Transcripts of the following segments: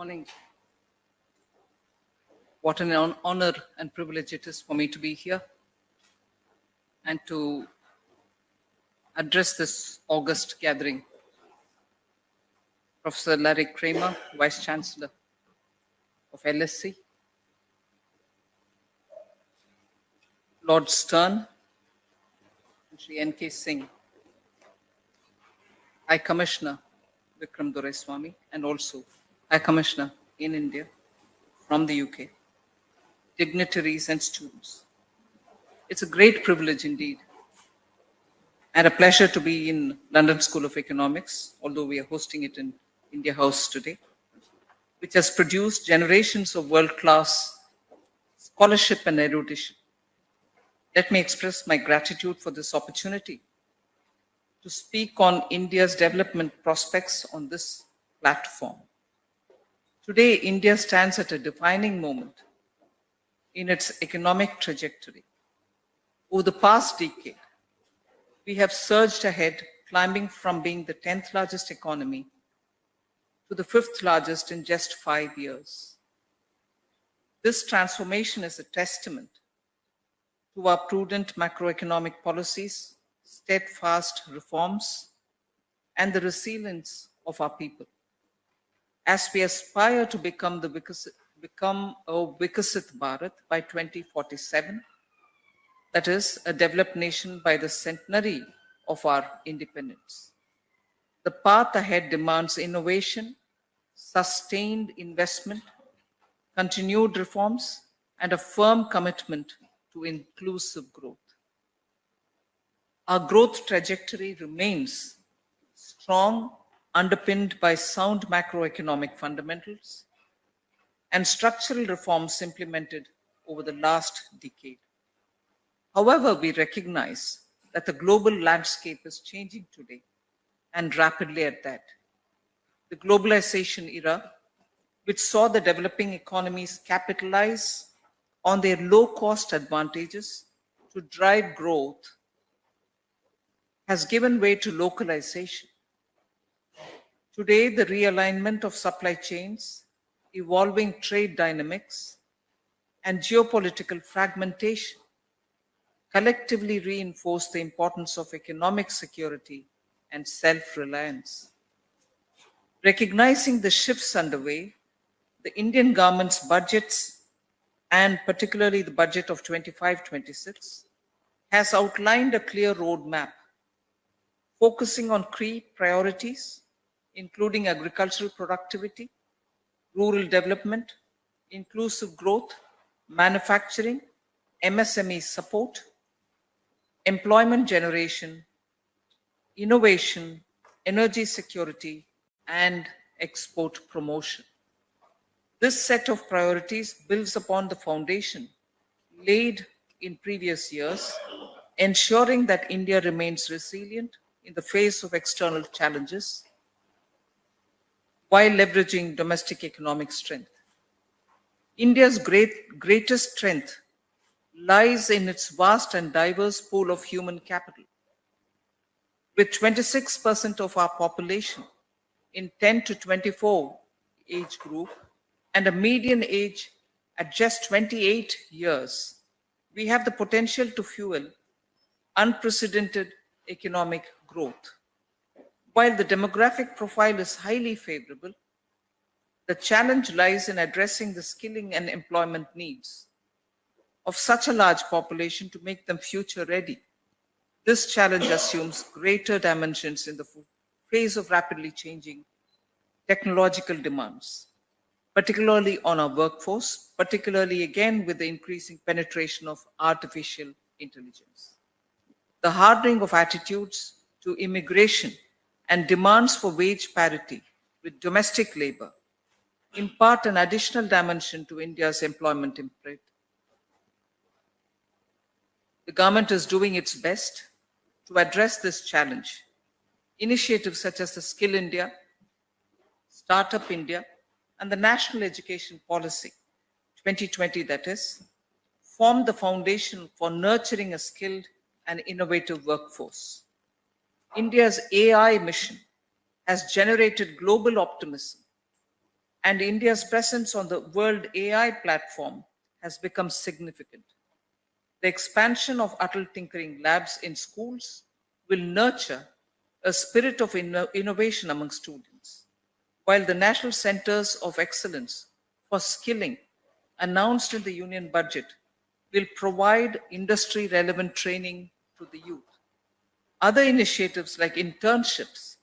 Morning. What an honor and privilege it is for me to be here and to address this August gathering. Professor Larry Kramer, Vice Chancellor of LSC, Lord Stern, and Sri N.K. Singh, High Commissioner Vikram Doraiswamy, and also High Commissioner in India from the UK, dignitaries and students. It's a great privilege indeed, and a pleasure to be in London School of Economics, although we are hosting it in India House today, which has produced generations of world-class scholarship and erudition. Let me express my gratitude for this opportunity to speak on India's development prospects on this platform. Today, India stands at a defining moment in its economic trajectory. Over the past decade, we have surged ahead, climbing from being the 10th largest economy to the 5th largest in just 5 years. This transformation is a testament to our prudent macroeconomic policies, steadfast reforms, and the resilience of our people. As we aspire to become a Vikasit Bharat by 2047, that is, a developed nation by the centenary of our independence. The path ahead demands innovation, sustained investment, continued reforms, and a firm commitment to inclusive growth. Our growth trajectory remains strong, underpinned by sound macroeconomic fundamentals and structural reforms implemented over the last decade. However, we recognize that the global landscape is changing today, and rapidly at that. The globalization era, which saw the developing economies capitalize on their low-cost advantages to drive growth, has given way to localization. Today, the realignment of supply chains, evolving trade dynamics, and geopolitical fragmentation collectively reinforce the importance of economic security and self-reliance. Recognizing the shifts underway, the Indian government's budgets, and particularly the budget of 25-26, has outlined a clear roadmap, focusing on key priorities, including agricultural productivity, rural development, inclusive growth, manufacturing, MSME support, employment generation, innovation, energy security, and export promotion. This set of priorities builds upon the foundation laid in previous years, ensuring that India remains resilient in the face of external challenges while leveraging domestic economic strength. India's greatest strength lies in its vast and diverse pool of human capital. With 26% of our population in 10 to 24 age group and a median age at just 28 years, we have the potential to fuel unprecedented economic growth. While the demographic profile is highly favorable, the challenge lies in addressing the skilling and employment needs of such a large population to make them future ready. This challenge assumes greater dimensions in the face of rapidly changing technological demands, particularly on our workforce, particularly again with the increasing penetration of artificial intelligence. The hardening of attitudes to immigration and demands for wage parity with domestic labor impart an additional dimension to India's employment imprint. The government is doing its best to address this challenge. Initiatives such as the Skill India, Startup India, and the National Education Policy 2020, that is, form the foundation for nurturing a skilled and innovative workforce. India's AI mission has generated global optimism and India's presence on the World AI platform has become significant. The expansion of Atal Tinkering Labs in schools will nurture a spirit of innovation among students, while the National Centers of Excellence for Skilling, announced in the Union budget, will provide industry-relevant training to the youth. Other initiatives like internships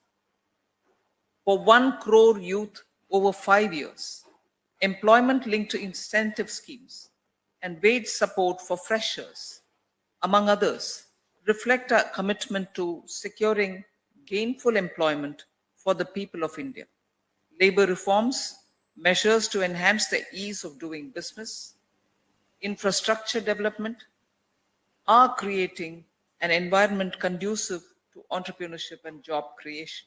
for 1 crore youth over 5 years, employment-linked incentive schemes, and wage support for freshers, among others, reflect our commitment to securing gainful employment for the people of India. Labor reforms, measures to enhance the ease of doing business, infrastructure development are creating an environment conducive to entrepreneurship and job creation.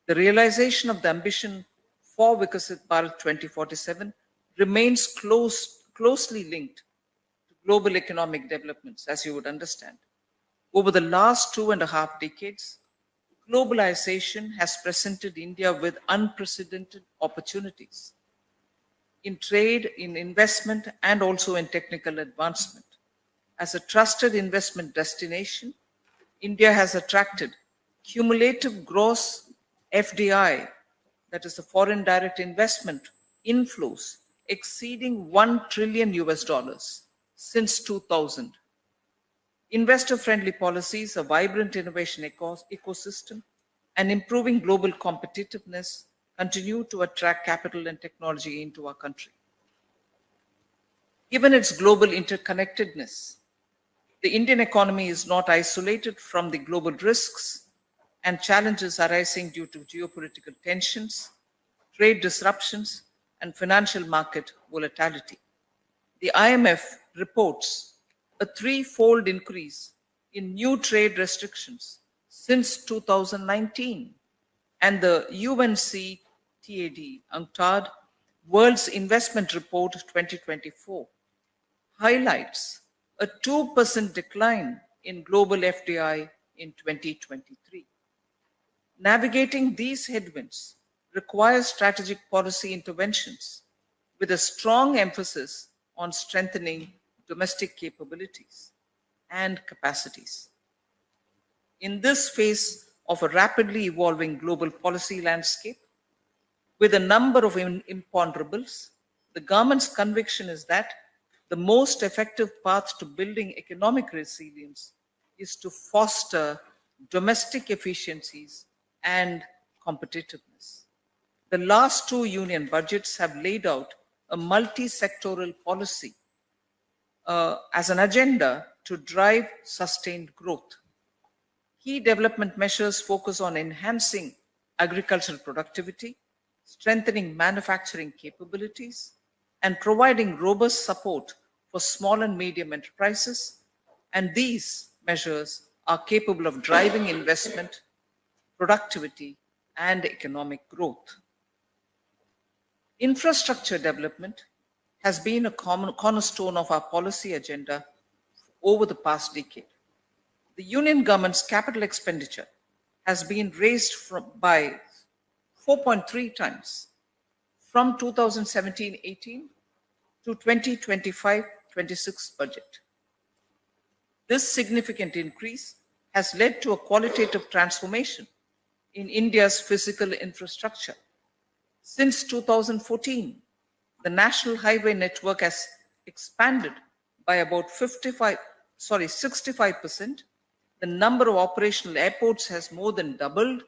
The realization of the ambition for Vikasit Bharat 2047 remains closely linked to global economic developments, as you would understand. Over the last 2.5 decades, globalization has presented India with unprecedented opportunities in trade, in investment, and also in technical advancement. As a trusted investment destination, India has attracted cumulative gross FDI, that is the foreign direct investment inflows, exceeding $1 trillion since 2000. Investor-friendly policies, a vibrant innovation ecosystem, and improving global competitiveness continue to attract capital and technology into our country. Given its global interconnectedness, the Indian economy is not isolated from the global risks and challenges arising due to geopolitical tensions, trade disruptions, and financial market volatility. The IMF reports a 3-fold increase in new trade restrictions since 2019, and the UNCTAD World's Investment Report 2024 highlights a 2% decline in global FDI in 2023. Navigating these headwinds requires strategic policy interventions with a strong emphasis on strengthening domestic capabilities and capacities. In this phase of a rapidly evolving global policy landscape, with a number of imponderables, the government's conviction is that the most effective path to building economic resilience is to foster domestic efficiencies and competitiveness. The last 2 union budgets have laid out a multi-sectoral policy as an agenda to drive sustained growth. Key development measures focus on enhancing agricultural productivity, strengthening manufacturing capabilities, and providing robust support for small and medium enterprises. And these measures are capable of driving investment, productivity, and economic growth. Infrastructure development has been a cornerstone of our policy agenda over the past decade. The Union government's capital expenditure has been raised by 4.3 times from 2017-18 to 2025-26 budget. This significant increase has led to a qualitative transformation in India's physical infrastructure. Since 2014, the national highway network has expanded by about 65%. The number of operational airports has more than doubled,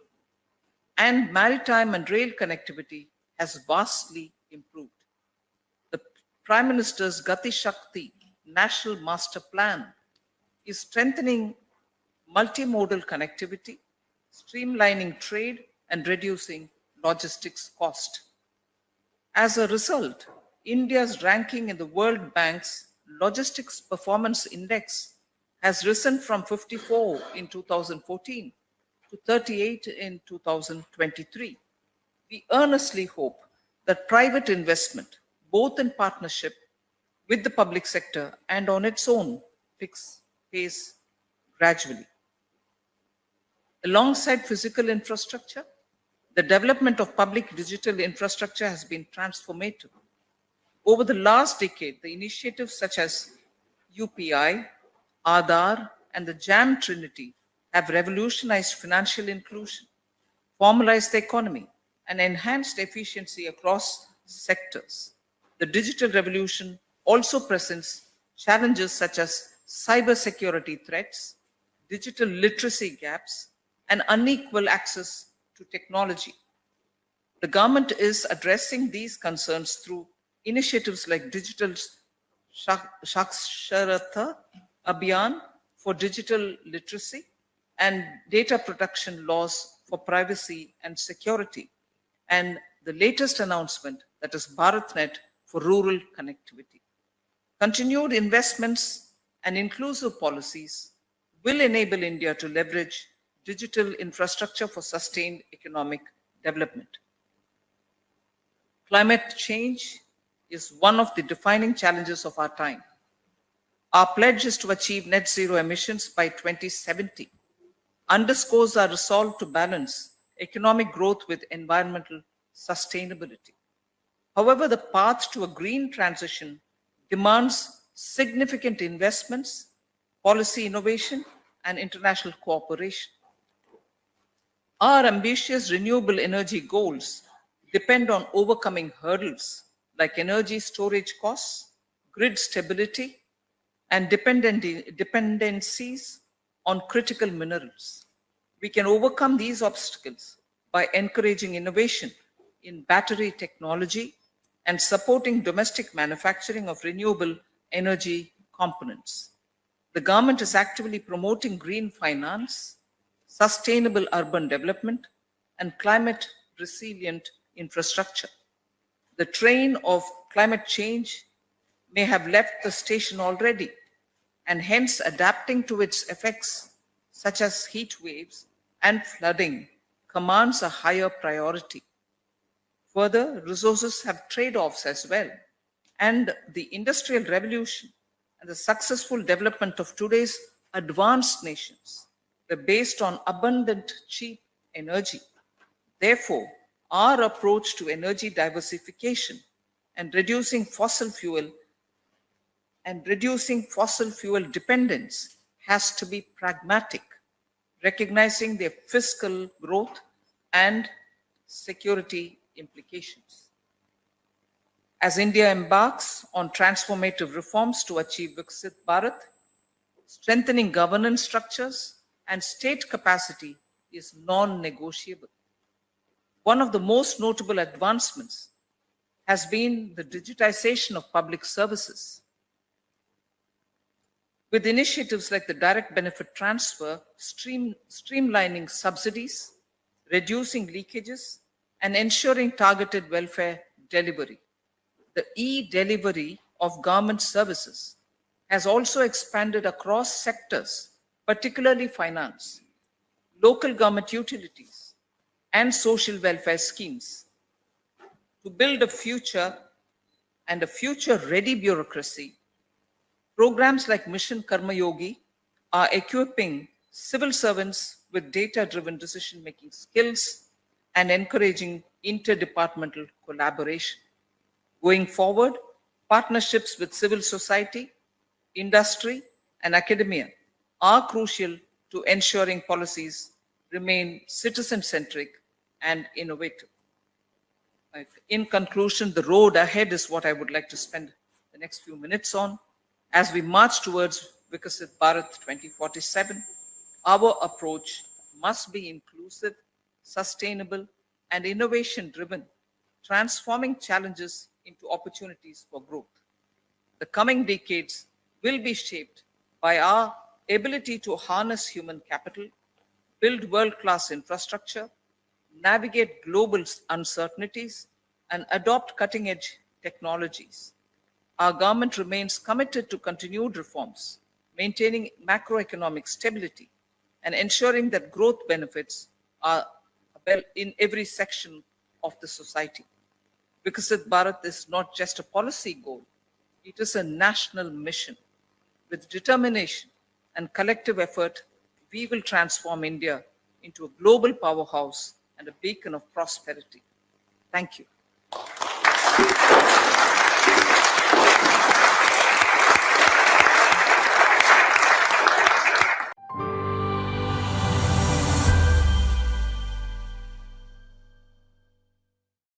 and maritime and rail connectivity has vastly improved. The Prime Minister's Gati Shakti National Master Plan is strengthening multimodal connectivity, streamlining trade, and reducing logistics cost. As a result, India's ranking in the World Bank's Logistics Performance Index has risen from 54 in 2014 to 38 in 2023. We earnestly hope that private investment, both in partnership with the public sector and on its own, picks pace gradually. Alongside physical infrastructure, The development of public digital infrastructure has been transformative. Over the last decade, the initiatives such as UPI, Aadhaar, and the JAM Trinity have revolutionized financial inclusion, formalized the economy, and enhanced efficiency across sectors. The digital revolution also presents challenges such as cybersecurity threats, digital literacy gaps, and unequal access to technology. The government is addressing these concerns through initiatives like Digital Saksharata Abhiyan for digital literacy and data protection laws for privacy and security, and the latest announcement, that is BharatNet for rural connectivity. Continued investments and inclusive policies will enable India to leverage digital infrastructure for sustained economic development. Climate change is one of the defining challenges of our time. Our pledge is to achieve net zero emissions by 2070, underscores our resolve to balance economic growth with environmental sustainability. However, the path to a green transition demands significant investments, policy innovation, and international cooperation. Our ambitious renewable energy goals depend on overcoming hurdles like energy storage costs, grid stability, and dependencies on critical minerals. We can overcome these obstacles by encouraging innovation in battery technology and supporting domestic manufacturing of renewable energy components. The government is actively promoting green finance, sustainable urban development, and climate resilient infrastructure. The train of climate change may have left the station already, and hence adapting to its effects, such as heat waves and flooding, commands a higher priority. Further, resources have trade-offs as well, and the industrial revolution and the successful development of today's advanced nations were based on abundant, cheap energy. Therefore, our approach to energy diversification and reducing fossil fuel dependence has to be pragmatic, recognizing their fiscal growth and security implications. As India embarks on transformative reforms to achieve Viksit Bharat, strengthening governance structures and state capacity is non-negotiable. One of the most notable advancements has been the digitization of public services. With initiatives like the direct benefit transfer, streamlining subsidies, reducing leakages, and ensuring targeted welfare delivery. The e-delivery of government services has also expanded across sectors, particularly finance, local government utilities, and social welfare schemes. To build a future and a future-ready bureaucracy, programs like Mission Karma Yogi are equipping civil servants with data-driven decision-making skills and encouraging interdepartmental collaboration. Going forward, partnerships with civil society, industry, and academia are crucial to ensuring policies remain citizen-centric and innovative. In conclusion, the road ahead is what I would like to spend the next few minutes on. As we march towards Viksit Bharat 2047, our approach must be inclusive, sustainable, and innovation-driven, transforming challenges into opportunities for growth. The coming decades will be shaped by our ability to harness human capital, build world-class infrastructure, navigate global uncertainties, and adopt cutting-edge technologies. Our government remains committed to continued reforms, maintaining macroeconomic stability, and ensuring that growth benefits are in every section of the society. Viksit Bharat is not just a policy goal, it is a national mission. With determination and collective effort, we will transform India into a global powerhouse and a beacon of prosperity. Thank you.